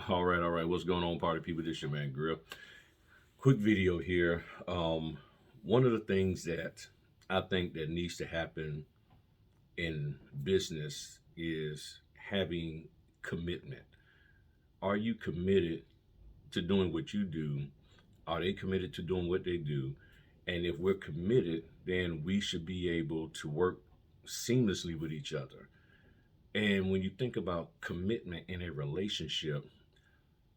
All right. What's going on, party people? This your man Grill. Quick video here. One of the things that I think that needs to happen in business is having commitment. Are you committed to doing what you do? Are they committed to doing what they do? And if we're committed, then we should be able to work seamlessly with each other. And when you think about commitment in a relationship,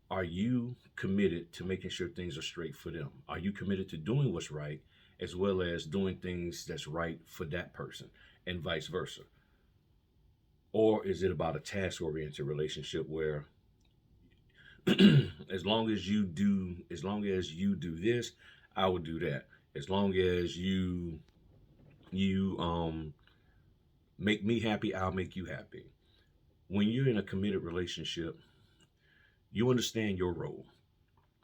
are you committed to making sure things are straight for them? Are you committed to doing what's right as well as doing things that's right for that person and vice versa? Or is it about a task oriented relationship where as long as you do this, I will do that. As long as you make me happy, I'll make you happy. When you're in a committed relationship, you understand your role.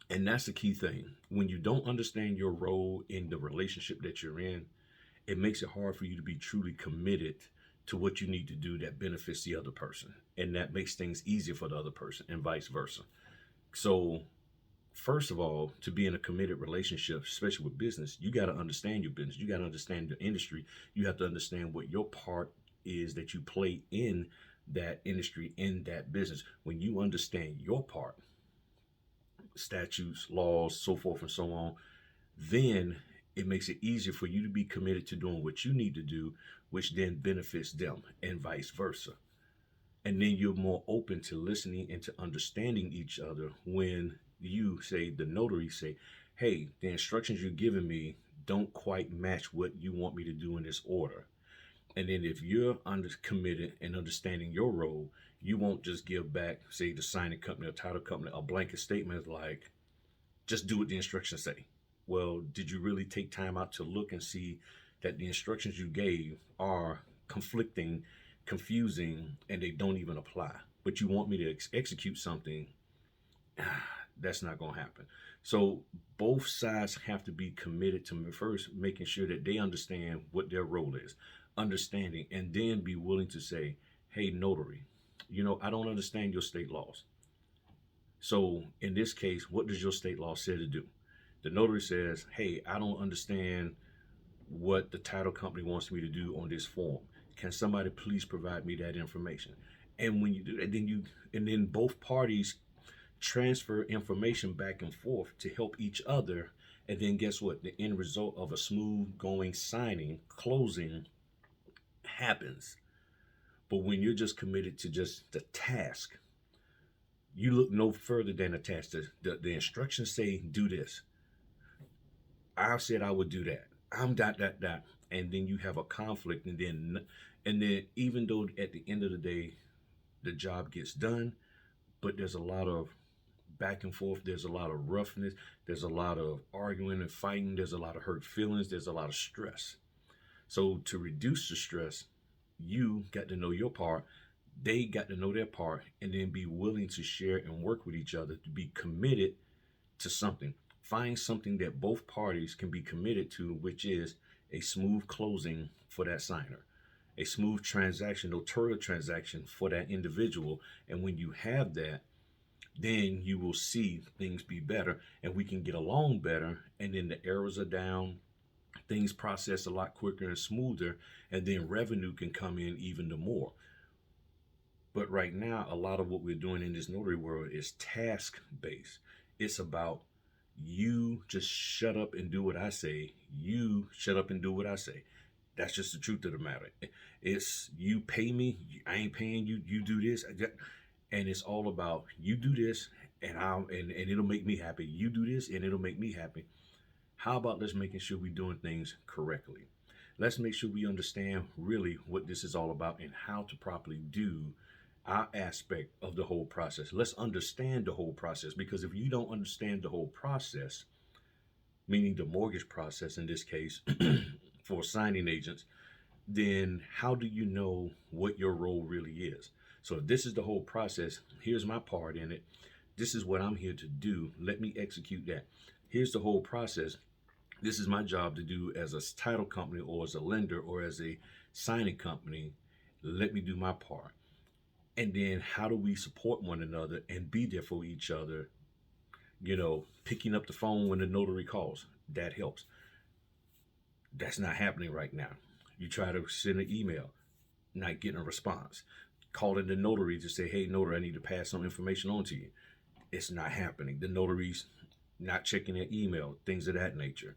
And that's the key thing. When you don't understand your role in the relationship that you're in, it makes it hard for you to be truly committed to what you need to do that benefits the other person. And that makes things easier for the other person and vice versa. So, first of all, to be in a committed relationship, especially with business, you got to understand your business. You got to understand the industry. You have to understand what your part is that you play in that industry, in that business. When you understand your part, statutes, laws, so forth and so on, then it makes it easier for you to be committed to doing what you need to do, which then benefits them and vice versa. And then you're more open to listening and to understanding each other when you say, the notary say, hey, the instructions you're giving me don't quite match what you want me to do in this order. And then if you're committed and understanding your role, you won't just give back, say, the signing company or title company, a blanket statement like, just do what the instructions say. Well, did you really take time out to look and see that the instructions you gave are conflicting, confusing, and they don't even apply? But you want me to execute something, that's not going to happen. So both sides have to be committed to first making sure that they understand what their role is, understanding, and then be willing to say, hey, notary, I don't understand your state laws. So in this case, what does your state law say to do? The notary says, hey, I don't understand what the title company wants me to do on this form. Can somebody please provide me that information? And when you do that, then both parties transfer information back and forth to help each other. And then guess what? The end result of a smooth going signing, closing happens. But when you're just committed to just the task, you look no further than a task. The instructions say do this. I said I would do that. I'm dot. And then you have a conflict, and then even though at the end of the day the job gets done, but there's a lot of back and forth, there's a lot of roughness, there's a lot of arguing and fighting, there's a lot of hurt feelings, there's a lot of stress. So to reduce the stress, you got to know your part, they got to know their part, and then be willing to share and work with each other to be committed to something. Find something that both parties can be committed to, which is a smooth closing for that signer, a smooth transaction, notarial transaction for that individual. And when you have that, then you will see things be better and we can get along better. And then the errors are down, things process a lot quicker and smoother, and then revenue can come in even the more. But right now, a lot of what we're doing in this notary world is task based. It's about you just shut up and do what I say. You shut up and do what I say. That's just the truth of the matter. It's you pay me, I ain't paying you, you do this. And it's all about you do this and it'll make me happy. You do this and it'll make me happy. How about let's making sure we're doing things correctly? Let's make sure we understand really what this is all about and how to properly do our aspect of the whole process. Let's understand the whole process, because if you don't understand the whole process, meaning the mortgage process in this case for signing agents, then how do you know what your role really is? So if this is the whole process, here's my part in it. This is what I'm here to do. Let me execute that. Here's the whole process. This is my job to do as a title company or as a lender or as a signing company. Let me do my part. And then how do we support one another and be there for each other? Picking up the phone when the notary calls, that helps. That's not happening right now. You try to send an email, not getting a response. Calling the notary to say, hey, notary, I need to pass some information on to you. It's not happening. The notary's not checking their email, things of that nature.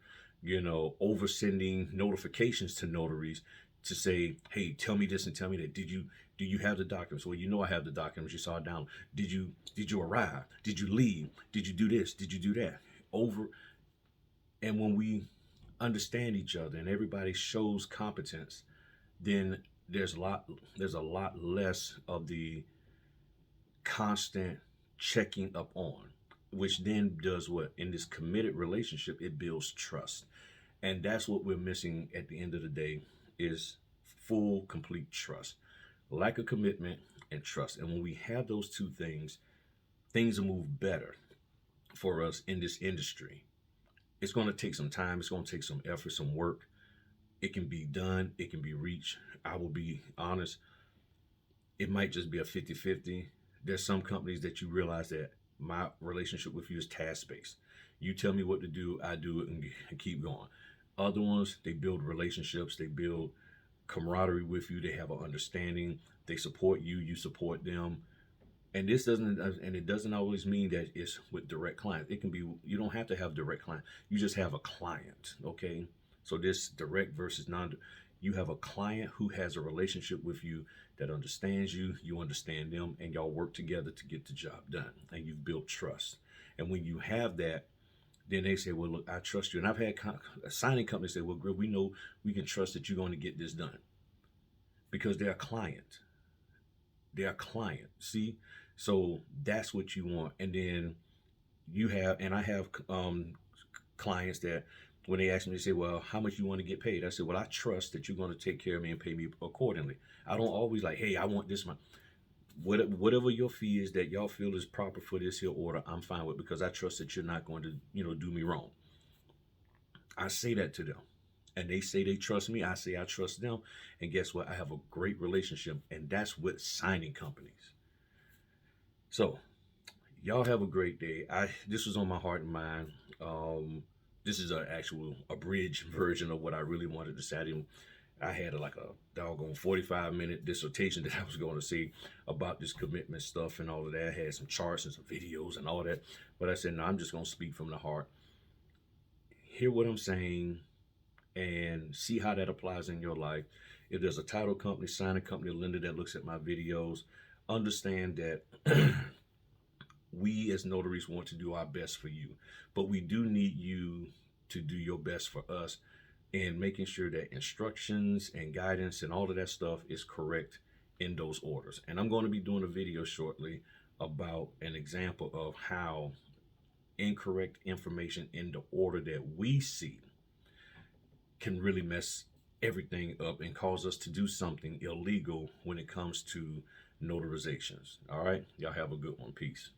Over sending notifications to notaries to say, hey, tell me this and tell me that. Do you have the documents? Well, I have the documents. You saw it down. Did you arrive? Did you leave? Did you do this? Did you do that? Over. And when we understand each other and everybody shows competence, then there's a lot less of the constant checking up on, which then does what? In this committed relationship, it builds trust. And that's what we're missing at the end of the day, is full, complete trust. Lack of commitment and trust. And when we have those two things will move better for us in this industry. It's going to take some time. It's going to take some effort, some work. It can be done. It can be reached. I will be honest. It might just be a 50-50. There's some companies that you realize that my relationship with you is task-based. You tell me what to do, I do it, and keep going. Other ones, they build relationships. They build camaraderie with you. They have an understanding. They support you. You support them. And it doesn't always mean that it's with direct clients. It can be, you don't have to have direct client. You just have a client, okay? So this direct versus you have a client who has a relationship with you that understands you, you understand them, and y'all work together to get the job done. And you've built trust. And when you have that, then they say, well, look, I trust you. And I've had signing companies say, well, Griff, we know we can trust that you're going to get this done. Because they're a client. They're a client. See? So that's what you want. And then I have clients that when they ask me, they say, well, how much you want to get paid? I said, well, I trust that you're going to take care of me and pay me accordingly. I don't always like, hey, I want this much. Whatever your fee is that y'all feel is proper for this here order, I'm fine with, because I trust that you're not going to, do me wrong. I say that to them. And they say they trust me. I say I trust them. And guess what? I have a great relationship. And that's with signing companies. So, y'all have a great day. This was on my heart and mind. This is an actual abridged version of what I really wanted to say. I had like a doggone 45-minute dissertation that I was going to say about this commitment stuff and all of that. I had some charts and some videos and all that. But I said, no, I'm just going to speak from the heart. Hear what I'm saying and see how that applies in your life. If there's a title company, signing company, lender that looks at my videos, understand that we as notaries want to do our best for you, but we do need you to do your best for us in making sure that instructions and guidance and all of that stuff is correct in those orders. And I'm going to be doing a video shortly about an example of how incorrect information in the order that we see can really mess everything up and cause us to do something illegal when it comes to notarizations. All right, y'all have a good one. Peace.